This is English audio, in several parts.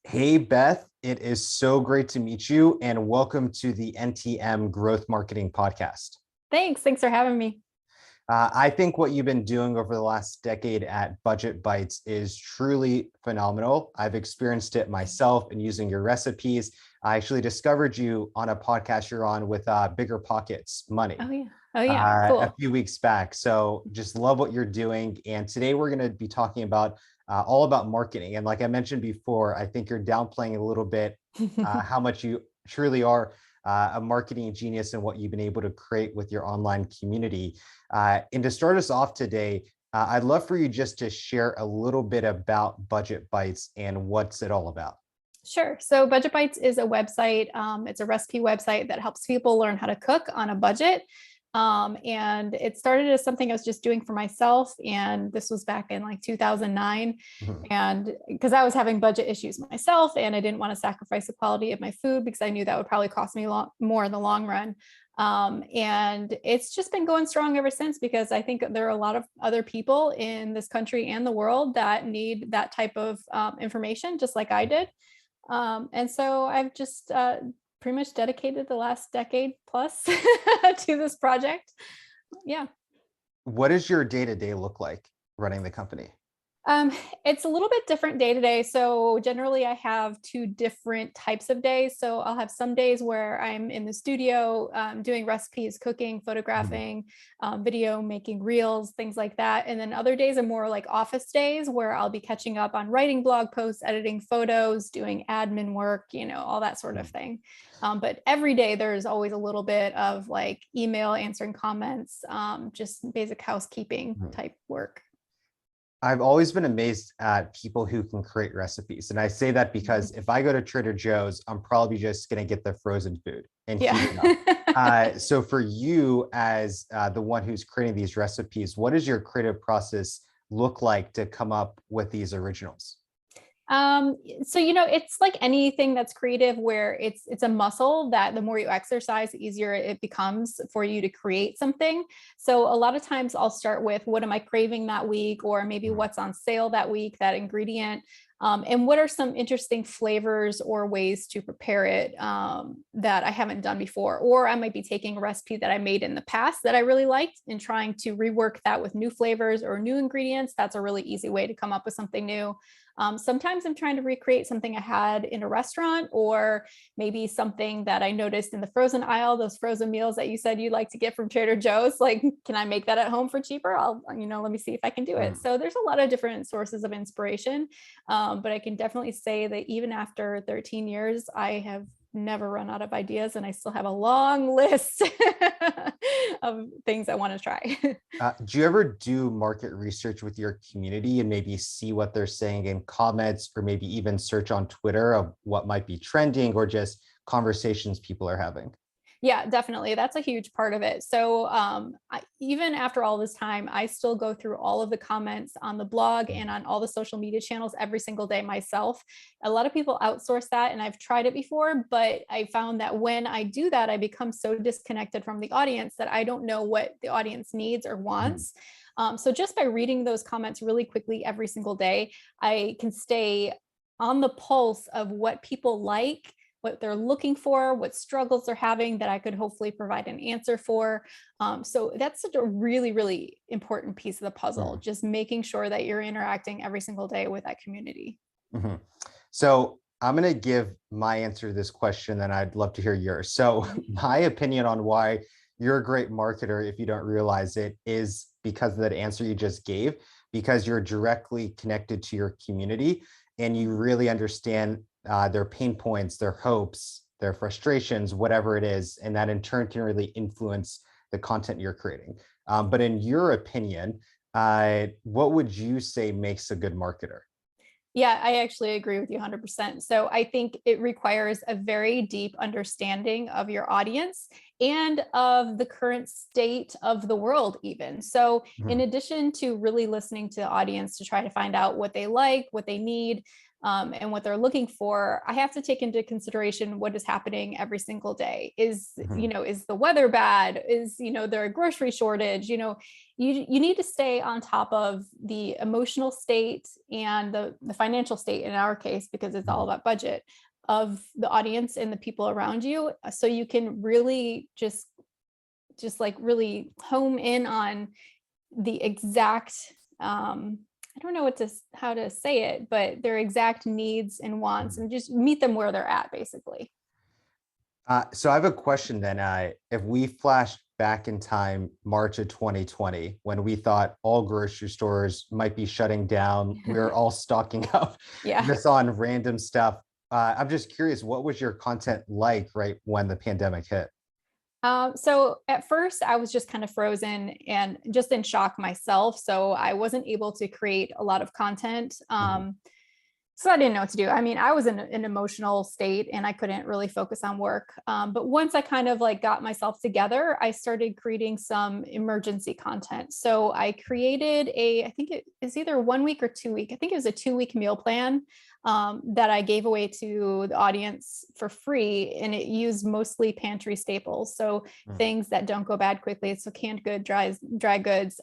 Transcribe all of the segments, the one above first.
Hey, Beth, it is so great to meet you and welcome to the NTM Growth Marketing Podcast. Thanks for having me. I think what you've been doing over the last decade at Budget Bytes is truly phenomenal. I've experienced it myself and using your recipes. I actually discovered you on a podcast you're on with Bigger Pockets Money Oh yeah. Oh yeah. a Cool. few weeks back. So just love what you're doing. And today we're going to be talking about all about marketing. And like I mentioned before, I think you're downplaying a little bit how much you truly are a marketing genius and what you've been able to create with your online community. And to start us off today, I'd love for you just to share a little bit about Budget Bytes and what's it all about. Sure. So Budget Bytes is a website. It's a recipe website that helps people learn how to cook on a budget. And it started as something I was just doing for myself. And this was back in like 2009. Mhm. And because I was having budget issues myself, and I didn't want to sacrifice the quality of my food because I knew that would probably cost me more in the long run. And it's just been going strong ever since because I think there are a lot of other people in this country and the world that need that type of information, just like I did. And so I've just pretty much dedicated the last decade plus to this project. Yeah. What does your day-to-day look like running the company? Um, it's a little bit different day to day. So generally I have two different types of days. So I'll have some days where I'm in the studio doing recipes, cooking, Mhm. photographing, video, making reels, things like that. And then other days are more like office days where I'll be catching up on writing blog posts, editing photos, doing admin work, all that sort of Mhm. thing. But every day there's always a little bit of like email, answering comments, just basic housekeeping Mhm. type work. I've always been amazed at people who can create recipes. And I say that because if I go to Trader Joe's, I'm probably just going to get the frozen food and Yeah. heat it up. So for you as the one who's creating these recipes, what does your creative process look like to come up with these originals? So it's like anything that's creative where it's a muscle that the more you exercise, the easier it becomes for you to create something. So a lot of times I'll start with what am I craving that week, or maybe Mhm. what's on sale that week, that ingredient. And what are some interesting flavors or ways to prepare it that I haven't done before? Or I might be taking a recipe that I made in the past that I really liked and trying to rework that with new flavors or new ingredients. That's a really easy way to come up with something new. Sometimes I'm trying to recreate something I had in a restaurant, or maybe something that I noticed in the frozen aisle, those frozen meals that you said you like to get from Trader Joe's. Like, can I make that at home for cheaper? Let me see if I can do it. Mhm. So there's a lot of different sources of inspiration. But I can definitely say that even after 13 years, I have never run out of ideas, and I still have a long list of things I want to try. Do you ever do market research with your community and maybe see what they're saying in comments or maybe even search on Twitter of what might be trending or just conversations people are having? Yeah, definitely. That's a huge part of it. So, even after all this time, I still go through all of the comments on the blog and on all the social media channels every single day myself. A lot of people outsource that, and I've tried it before, but I found that when I do that, I become so disconnected from the audience that I don't know what the audience needs or Mhm. wants. So, just by reading those comments really quickly every single day, I can stay on the pulse of what people like, what they're looking for, what struggles they're having that I could hopefully provide an answer for. So that's such a really, really important piece of the puzzle, Mhm. just making sure that you're interacting every single day with that community. Mhm. So I'm going to give my answer to this question, and I'd love to hear yours. So my opinion on why you're a great marketer, if you don't realize it, is because of that answer you just gave, because you're directly connected to your community and you really understand their pain points, their hopes, their frustrations, whatever it is, and that in turn can really influence the content you're creating. But in your opinion, what would you say makes a good marketer? Yeah, I actually agree with you 100%. So I think it requires a very deep understanding of your audience and of the current state of the world, even. So, in Mhm. addition to really listening to the audience to try to find out what they like, what they need, and what they're looking for, I have to take into consideration what is happening every single day. Is, Mhm. is the weather bad? Is, there a grocery shortage? You need to stay on top of the emotional state and the financial state in our case, because it's all Mhm. about budget of the audience and the people around you. So you can really just like really home in on the exact, I don't know how to say it, but their exact needs and wants, Mhm. and just meet them where they're at, basically. So I have a question then. If we flash back in time, March of 2020, when we thought all grocery stores might be shutting down, we were all stocking up Yeah. just on random stuff. I'm just curious, what was your content like right when the pandemic hit? So at first I was just kind of frozen and just in shock myself. So I wasn't able to create a lot of content. Mhm. So I didn't know what to do. I mean, I was in an emotional state and I couldn't really focus on work. But once I kind of like got myself together, I started creating some emergency content. So I created I think it is either 1 week or 2 week. I think it was a 2 week meal plan that I gave away to the audience for free. And it used mostly pantry staples. So Mm. things that don't go bad quickly. So canned good, dry goods,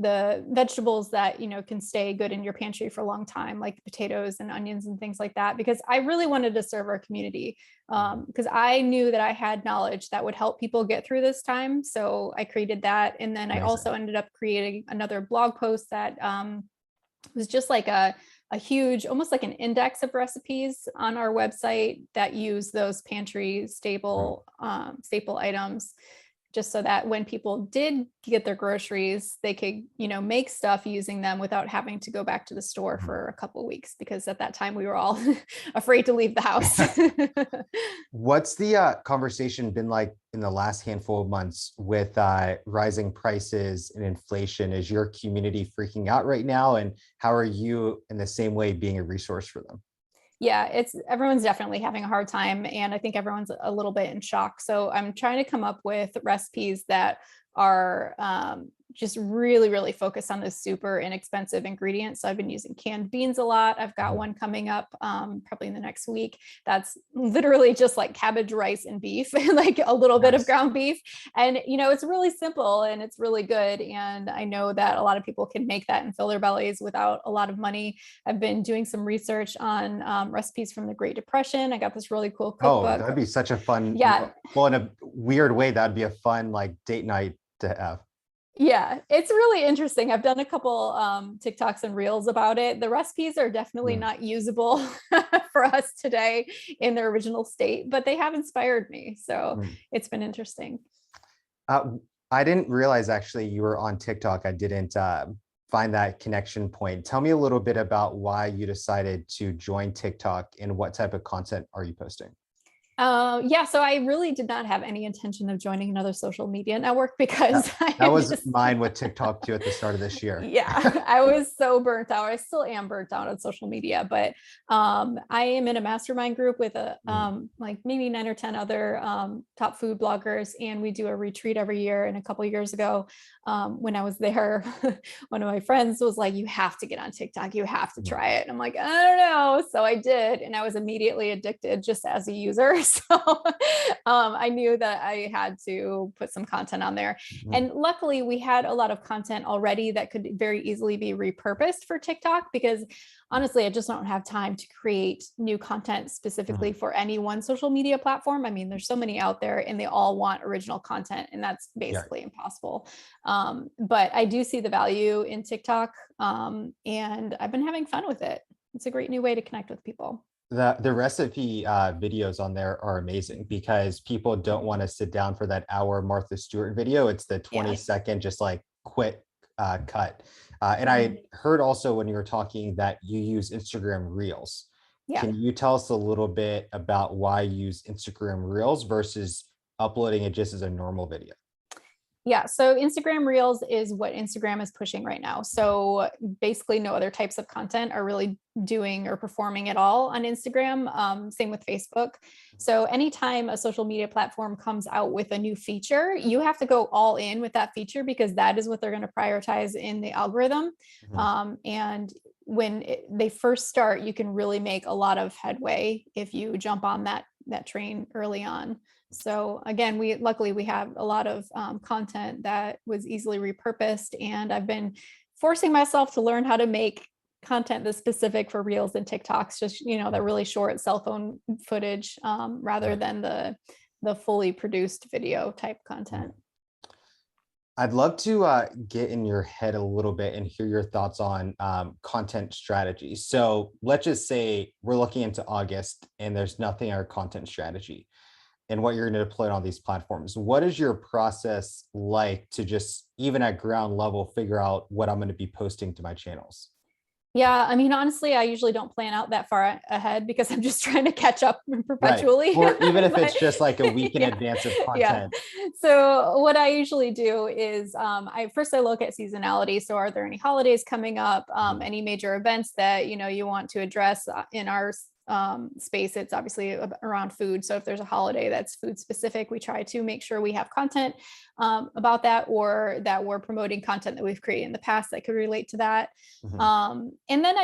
the vegetables that can stay good in your pantry for a long time, like potatoes and onions and things like that, because I really wanted to serve our community, Mhm. because I knew that I had knowledge that would help people get through this time. So I created that, and then I Amazing. also ended up creating another blog post that was just like a huge, almost like an index of recipes on our website that use those pantry Mhm. staple items, just so that when people did get their groceries, they could, make stuff using them without having to go back to the store Mhm. for a couple of weeks, because at that time we were all afraid to leave the house. What's the conversation been like in the last handful of months with rising prices and inflation? Is your community freaking out right now? And how are you, in the same way, being a resource for them? Yeah, everyone's definitely having a hard time, and I think everyone's a little bit in shock. So I'm trying to come up with recipes that are just really, really focused on the super inexpensive ingredients. So I've been using canned beans a lot. I've got Mhm. one coming up probably in the next week. That's literally just like cabbage, rice, and beef, and like a little bit of Nice. ground beef. And it's really simple and it's really good. And I know that a lot of people can make that and fill their bellies without a lot of money. I've been doing some research on recipes from the Great Depression. I got this really cool Oh, cookbook. that'd be such a fun, Yeah, well, in a weird way, that'd be a fun like date night to have. yeah, it's really interesting. I've done a couple TikToks and reels about it. The recipes are definitely Mm. not usable for us today in their original state, but they have inspired me. So Mm. it's been interesting. Uh, I didn't realize actually you were on TikTok. I didn't find that connection point. Tell me a little bit about why you decided to join TikTok and what type of content are you posting? Yeah, so I really did not have any intention of joining another social media network That, because I that am was just, mine with TikTok too at the start of this year. yeah, I was so burnt out. I still am burnt out on social media, but I am in a mastermind group with Mm. like maybe 9 or 10 other top food bloggers, and we do a retreat every year. And a couple of years ago, when I was there, one of my friends was like, "You have to get on TikTok. You have to Mm. try it." And I'm like, "I don't know." So I did, and I was immediately addicted just as a user. So I knew that I had to put some content on there. Mhm. And luckily, we had a lot of content already that could very easily be repurposed for TikTok, because honestly, I just don't have time to create new content specifically Mhm. for any one social media platform. I mean, there's so many out there and they all want original content, and that's Yeah. basically impossible. But I do see the value in TikTok, and I've been having fun with it. It's a great new way to connect with people. The recipe videos on there are amazing because people don't want to sit down for that hour Martha Stewart video. It's the Yeah. 20-second, just like quick cut. And Mhm. I heard also when you were talking that you use Instagram Reels. Yeah. Can you tell us a little bit about why you use Instagram Reels versus uploading it just as a normal video? Yeah, so Instagram Reels is what Instagram is pushing right now. So basically, no other types of content are really doing or performing at all on Instagram. Same with Facebook. So anytime a social media platform comes out with a new feature, you have to go all in with that feature, because that is what they're going to prioritize in the algorithm. Mhm. And they first start, you can really make a lot of headway if you jump on that train early on. So again, luckily we have a lot of content that was easily repurposed, and I've been forcing myself to learn how to make content that's specific for Reels and TikToks, just, the really short cell phone footage, rather than the fully produced video type content. I'd love to get in your head a little bit and hear your thoughts on content strategy. So let's just say we're looking into August and there's nothing in our content strategy and what you're going to deploy on these platforms. What is your process like to just, even at ground level, figure out what I'm going to be posting to my channels? Yeah, I mean, honestly, I usually don't plan out that far ahead because I'm just trying to catch up Right. perpetually. Or even if But it's just like a week in yeah, advance of yeah. content. So what I usually do is I look at seasonality. So are there any holidays coming up, any major events that, you want to address in our space? It's obviously around food. So if there's a holiday that's food specific, we try to make sure we have content about that, or that we're promoting content that we've created in the past that could relate to that. And then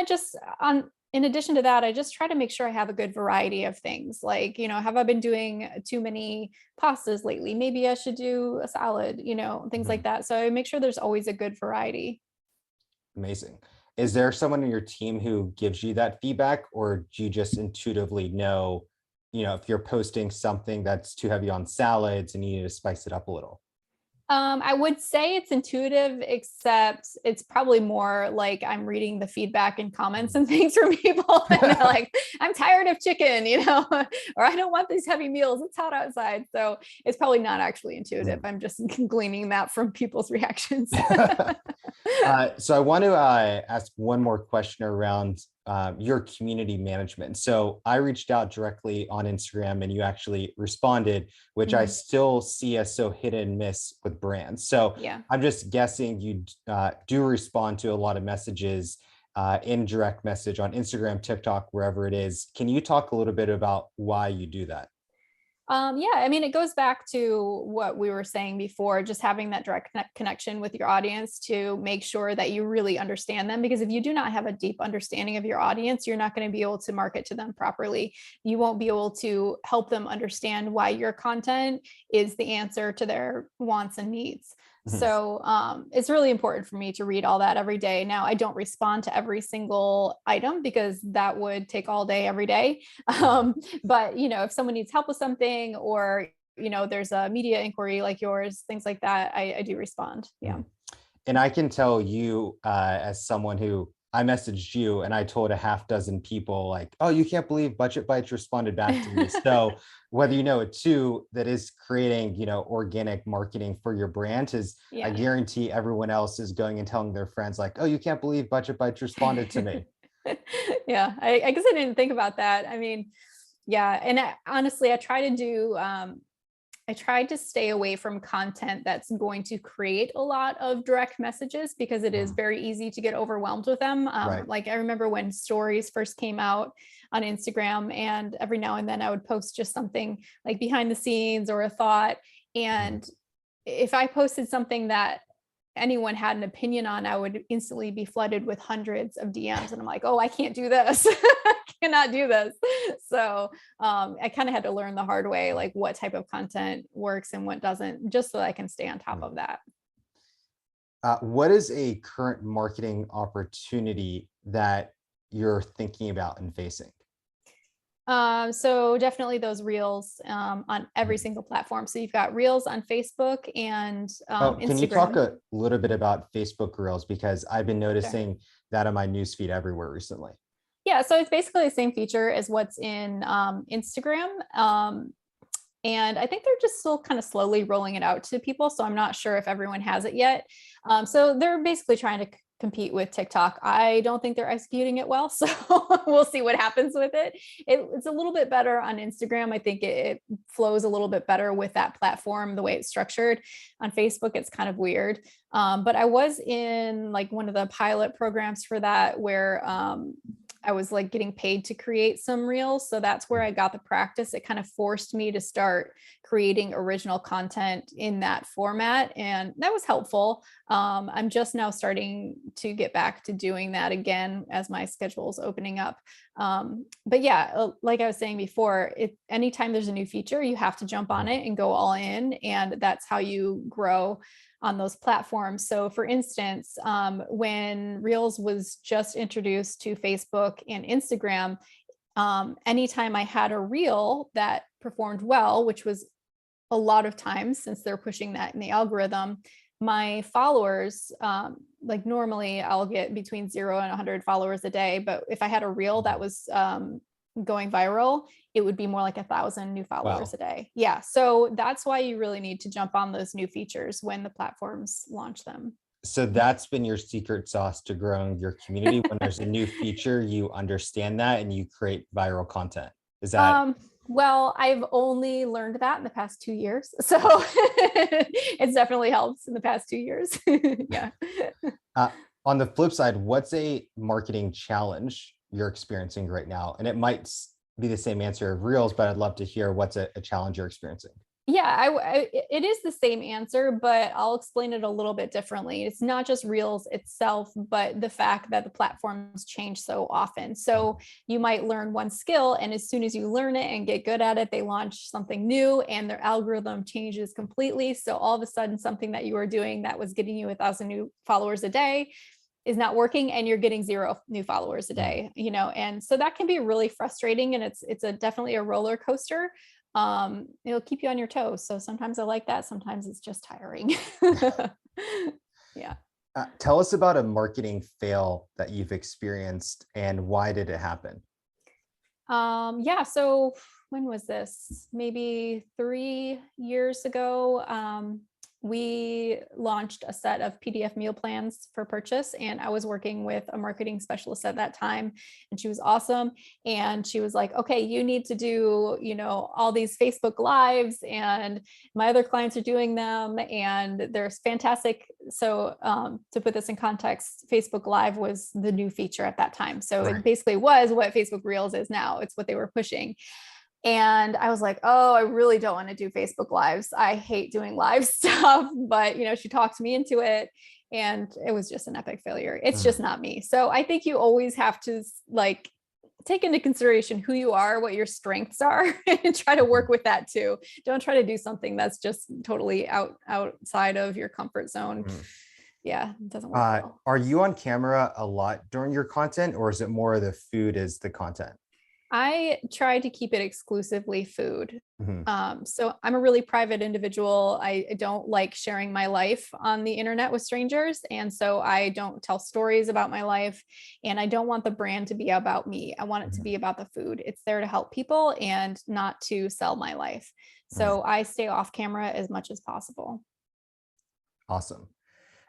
in addition to that, I just try to make sure I have a good variety of things. Like, have I been doing too many pastas lately? Maybe I should do a salad, things like that. So I make sure there's always a good variety. Amazing. Is there someone in your team who gives you that feedback, or do you just intuitively know, if you're posting something that's too heavy on salads and you need to spice it up a little? I would say it's intuitive, except it's probably more like I'm reading the feedback and comments and things from people. And they're like, I'm tired of chicken, or I don't want these heavy meals. It's hot outside. So it's probably not actually intuitive. I'm just gleaning that from people's reactions. So I want to ask one more question around your community management. So I reached out directly on Instagram and you actually responded, which I still see as so hit and miss with brands. So yeah, I'm just guessing you do respond to a lot of messages in direct message on Instagram, TikTok, wherever it is. Can you talk a little bit about why you do that? Yeah, I mean, it goes back to what we were saying before, just having that direct connection with your audience to make sure that you really understand them. Because if you do not have a deep understanding of your audience, you're not going to be able to market to them properly. You won't be able to help them understand why your content is the answer to their wants and needs. So it's really important for me to read all that every day. Now, I don't respond to every single item because that would take all day, every day. But, if someone needs help with something, or, there's a media inquiry like yours, things like that, I do respond. Yeah. And I can tell you as someone who, I messaged you and I told a half dozen people like, oh, you can't believe Budget Bytes responded back to me. So whether you know it too, that is creating, organic marketing for your brand is, I guarantee everyone else is going and telling their friends like, oh, you can't believe Budget Bytes responded to me. Yeah, I guess I didn't think about that. I mean, yeah. And honestly, I tried to stay away from content that's going to create a lot of direct messages, because it is very easy to get overwhelmed with them. Like I remember when stories first came out on Instagram, and every now and then I would post just something like behind the scenes or a thought. And if I posted something that anyone had an opinion on, I would instantly be flooded with hundreds of DMs. And I'm like, oh, I can't do this. I cannot do this. So I kind of had to learn the hard way, like what type of content works and what doesn't, just so I can stay on top of that. What is a current marketing opportunity that you're thinking about and facing? So definitely those Reels on every single platform. So you've got Reels on Facebook and Can you talk Instagram. a little bit about Facebook Reels? Because I've been noticing that on my newsfeed everywhere recently. Yeah, so it's basically the same feature as what's in Instagram. And I think they're just still kind of slowly rolling it out to people. So I'm not sure if everyone has it yet. So they're basically trying to compete with TikTok. I don't think they're executing it well. So we'll see what happens with it. It's a little bit better on Instagram. I think it flows a little bit better with that platform, the way it's structured. On Facebook, it's kind of weird. But I was in like one of the pilot programs for that, where I was like getting paid to create some reels. So that's where I got the practice. It kind of forced me to start creating original content in that format. And that was helpful. I'm just now starting to get back to doing that again as my schedule is opening up. But yeah, like I was saying before, anytime there's a new feature, you have to jump on it and go all in. And that's how you grow on those platforms. So for instance, when Reels was just introduced to Facebook and Instagram, anytime I had a reel that performed well, which was a lot of times since they're pushing that in the algorithm, my followers, like normally I'll get between 0 and 100 followers a day, but if I had a reel that was going viral, it would be more like 1,000 new followers a day. Yeah. So that's why you really need to jump on those new features when the platforms launch them. So that's been your secret sauce to growing your community. When there's a new feature, you understand that and you create viral content. Is that? Well, I've only learned that in the past 2 years. So it's definitely helped in the past 2 years. Yeah. On the flip side, what's a marketing challenge you're experiencing right now? And it might be the same answer of Reels, but I'd love to hear what's a challenge you're experiencing. Yeah, it is the same answer, but I'll explain it a little bit differently. It's not just Reels itself, but the fact that the platforms change so often. So you might learn one skill, and as soon as you learn it and get good at it, they launch something new and their algorithm changes completely. So all of a sudden, something that you were doing that was getting you 1,000 new followers a day is not working, and you're getting 0 new followers a day, and so that can be really frustrating, and it's definitely a roller coaster. It'll keep you on your toes. So sometimes I like that. Sometimes it's just tiring. Yeah. Tell us about a marketing fail that you've experienced and why did it happen? Yeah. So when was this? Maybe 3 years ago. We launched a set of PDF meal plans for purchase, and I was working with a marketing specialist at that time, and she was awesome. And she was like, okay, you need to do, all these Facebook lives, and my other clients are doing them and they're fantastic. So to put this in context, Facebook Live was the new feature at that time. So Right. it basically was what Facebook Reels is now. It's what they were pushing. And I was like, oh, I really don't want to do Facebook Lives. I hate doing live stuff. But, she talked me into it, and it was just an epic failure. It's just not me. So I think you always have to take into consideration who you are, what your strengths are, and try to work with that too. Don't try to do something that's just totally outside of your comfort zone. Yeah, it doesn't work well. Are you on camera a lot during your content, or is it more of the food is the content? I try to keep it exclusively food. Mm-hmm. So I'm a really private individual. I don't like sharing my life on the internet with strangers. And so I don't tell stories about my life, and I don't want the brand to be about me. I want it to be about the food. It's there to help people and not to sell my life. So I stay off camera as much as possible. Awesome.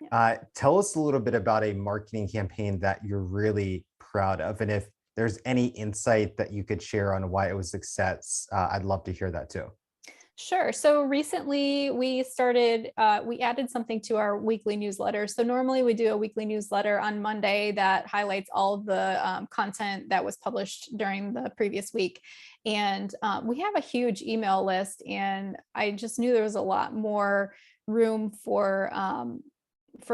Yeah. Tell us a little bit about a marketing campaign that you're really proud of. And if there's any insight that you could share on why it was a success, I'd love to hear that too. Sure. So recently we added something to our weekly newsletter. So normally we do a weekly newsletter on Monday that highlights all of the content that was published during the previous week. And we have a huge email list, and I just knew there was a lot more room for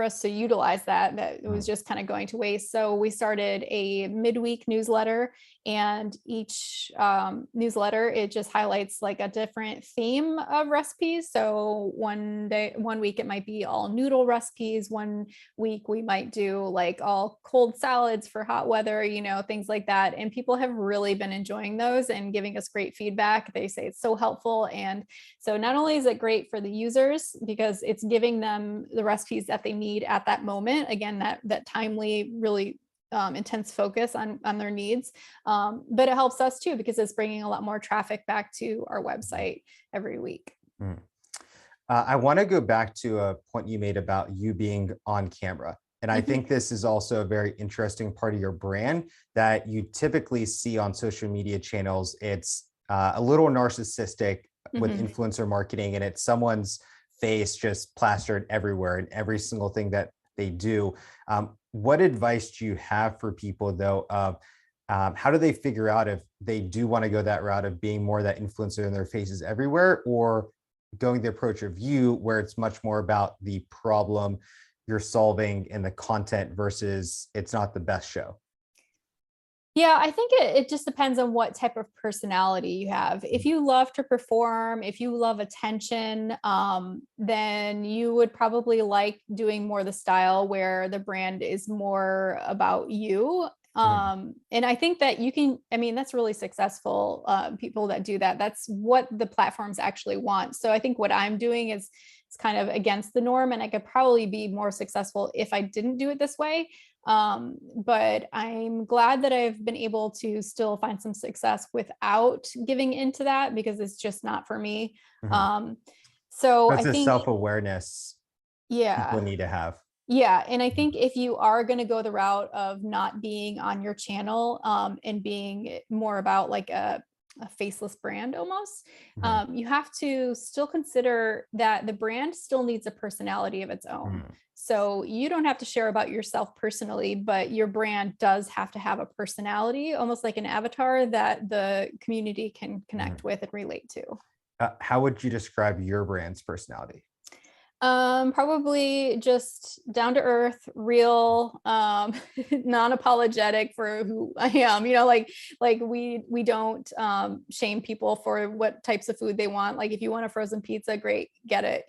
us to utilize that it was just kind of going to waste. So we started a midweek newsletter, and each newsletter, it just highlights like a different theme of recipes. So one week it might be all noodle recipes. One week we might do like all cold salads for hot weather, things like that. And people have really been enjoying those and giving us great feedback. They say it's so helpful. And so not only is it great for the users because it's giving them the recipes that they need at that moment, again, that timely, really intense focus on their needs, but it helps us too because it's bringing a lot more traffic back to our website every week. I want to go back to a point you made about you being on camera. And I think this is also a very interesting part of your brand that you typically see on social media channels. It's a little narcissistic with influencer marketing, and it's someone's face just plastered everywhere in every single thing that they do. What advice do you have for people though of how do they figure out if they do want to go that route of being more that influencer in their faces everywhere, or going the approach of you where it's much more about the problem you're solving in the content versus it's not the best show? Yeah, I think it just depends on what type of personality you have. If you love to perform, if you love attention, then you would probably like doing more the style where the brand is more about you. Mhm. And I think that you can, I mean, that's really successful, people that do that. That's what the platforms actually want. So I think what I'm doing is it's kind of against the norm, and I could probably be more successful if I didn't do it this way. But I'm glad that I've been able to still find some success without giving into that, because it's just not for me. Mhm. Um, so So I it's a think, self-awareness people yeah, need to have. yeah. And I Mhm. think if you are going to go the route of not being on your channel, and being more about like a faceless brand almost, Mhm. you have to still consider that the brand still needs a personality of its own. Mhm. So you don't have to share about yourself personally, but your brand does have to have a personality, almost like an avatar that the community can connect Mhm. with and relate to. How would you describe your brand's personality? Probably just down to earth, real, non-apologetic for who I am. Like we don't shame people for what types of food they want. Like if you want a frozen pizza, great, get it.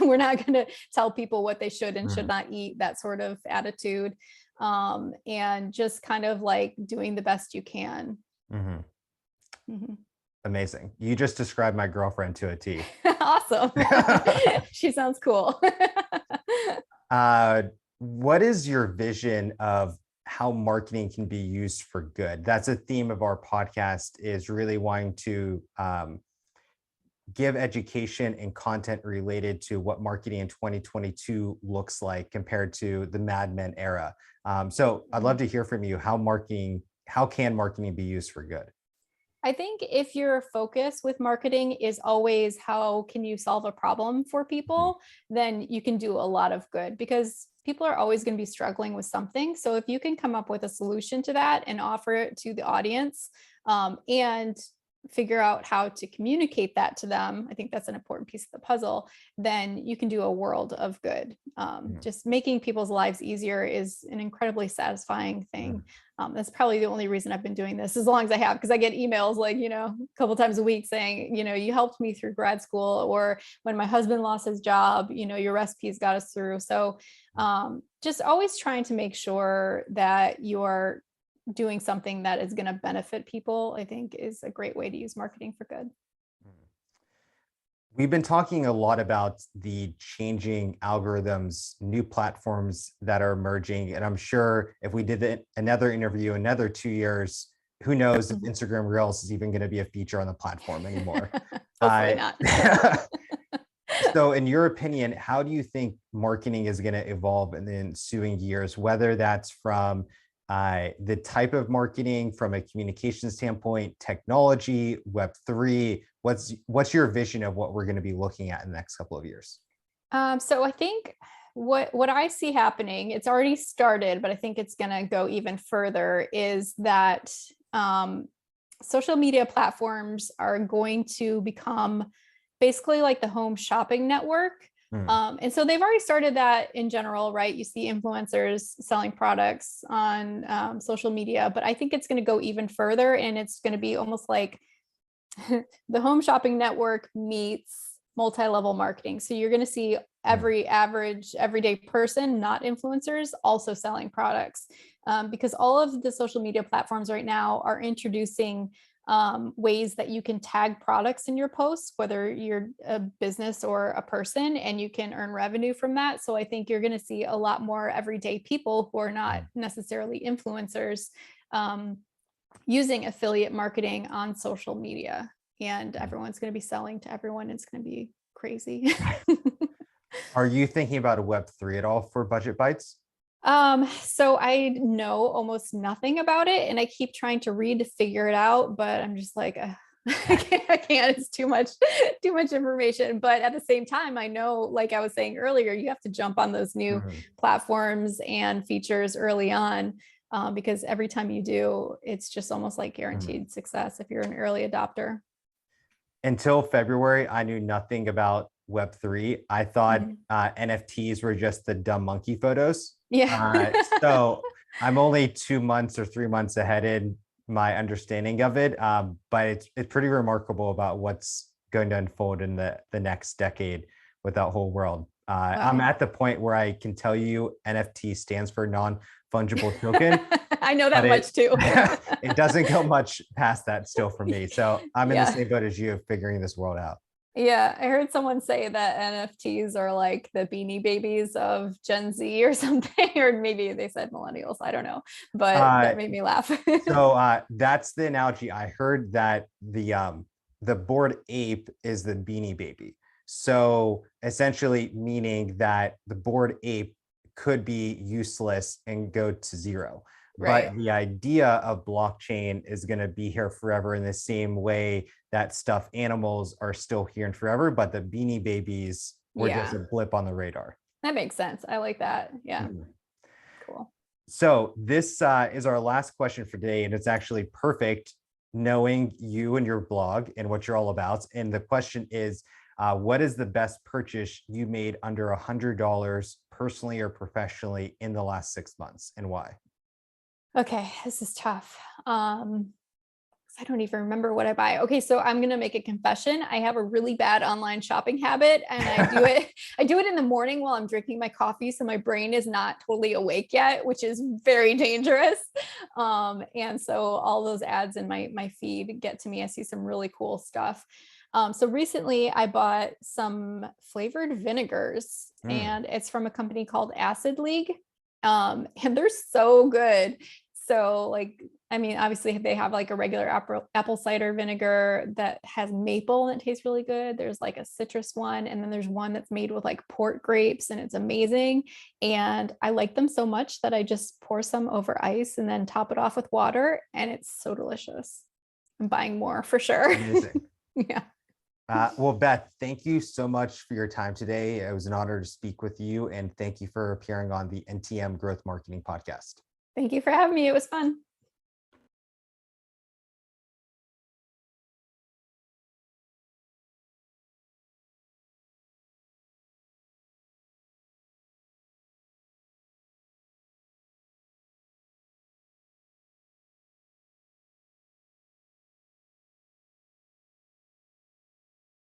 We're not going to tell people what they should and should Mhm. not eat, that sort of attitude. And just kind of like doing the best you can. Mhm. Mhm. Amazing. You just described my girlfriend to a T. Awesome. She sounds cool. Uh, what is your vision of how marketing can be used for good? That's a theme of our podcast, is really wanting to give education and content related to what marketing in 2022 looks like compared to the Mad Men era. So I'd love to hear from you how can marketing be used for good? I think if your focus with marketing is always how can you solve a problem for Mhm. people, then you can do a lot of good, because people are always going to be struggling with something. So if you can come up with a solution to that and offer it to the audience, and figure out how to communicate that to them, I think that's an important piece of the puzzle. Then you can do a world of good. Mhm. Just making people's lives easier is an incredibly satisfying thing. Mhm. That's probably the only reason I've been doing this as long as I have, because I get emails like, a couple times a week saying, you helped me through grad school, or when my husband lost his job, your recipes got us through. So just always trying to make sure that you're doing something that is going to benefit people, I think is a great way to use marketing for good. We've been talking a lot about the changing algorithms, new platforms that are emerging. And I'm sure if we did another interview, another 2 years, who knows if Instagram Reels is even going to be a feature on the platform anymore. Hopefully Uh, not. so, in your opinion, how do you think marketing is going to evolve in the ensuing years, whether that's from the type of marketing, from a communication standpoint, technology, Web3? What's your vision of what we're going to be looking at in the next couple of years? So I think what I see happening, it's already started, but I think it's going to go even further, is that social media platforms are going to become basically like the home shopping network. Mm. And so they've already started that in general, right? You see influencers selling products on social media, but I think it's going to go even further, and it's going to be almost like the home shopping network meets multi-level marketing. So you're going to see Mm. every average everyday person, not influencers, also selling products, because all of the social media platforms right now are introducing ways that you can tag products in your posts, whether you're a business or a person, and you can earn revenue from that. So I think you're going to see a lot more everyday people who are not Mm. necessarily influencers, um, using affiliate marketing on social media, and Mm. everyone's going to be selling to everyone. It's going to be crazy. Are you thinking about a Web3 at all for Budget Bytes? So I know almost nothing about it, and I keep trying to read to figure it out, but I'm just like, I can't. It's too much information. But at the same time, I know, like I was saying earlier, you have to jump on those new Mhm. platforms and features early on. because every time you do, it's just almost like guaranteed success if you're an early adopter. Until February, I knew nothing about Web3. I thought Mhm. NFTs were just the dumb monkey photos. Yeah. So I'm only 2 months or 3 months ahead in my understanding of it. But it's pretty remarkable about what's going to unfold in the next decade with that whole world. I'm Wow. at the point where I can tell you NFT stands for non-fungible token, I know but that much too. it doesn't go much past that still for me. So I'm in the Yeah. same boat as you of figuring this world out. Yeah, I heard someone say that NFTs are like the beanie babies of Gen Z or something, or maybe they said millennials. I don't know, but Uh, that made me laugh. that's the analogy. I heard that the bored ape is the beanie baby. So essentially meaning that the bored ape could be useless and go to zero. But Right. the idea of blockchain is going to be here forever in the same way that stuffed animals are still here and forever, but the beanie babies were just Yeah, a blip on the radar. that makes sense. I like that. Yeah, Mhm. cool. So this is our last question for today, and it's actually perfect knowing you and your blog and what you're all about. And the question is, what is the best purchase you made under $100 personally or professionally in the last 6 months, and why? Okay, this is tough. I don't even remember what I buy. Okay, so I'm gonna make a confession. I have a really bad online shopping habit, and I do it. I do it in the morning while I'm drinking my coffee, so my brain is not totally awake yet, which is very dangerous. And so all those ads in my feed get to me. I see some really cool stuff. So recently, I bought some flavored vinegars, Mm, and it's from a company called Acid League, and they're so good. So like, I mean, obviously they have like a regular apple cider vinegar that has maple and it tastes really good. There's like a citrus one, and then there's one that's made with like port grapes and it's amazing. And I like them so much that I just pour some over ice and then top it off with water, and it's so delicious. I'm buying more for sure. amazing. Yeah. Well, Beth, thank you so much for your time today. It was an honor to speak with you, and thank you for appearing on the NTM Growth Marketing Podcast. Thank you for having me. It was fun.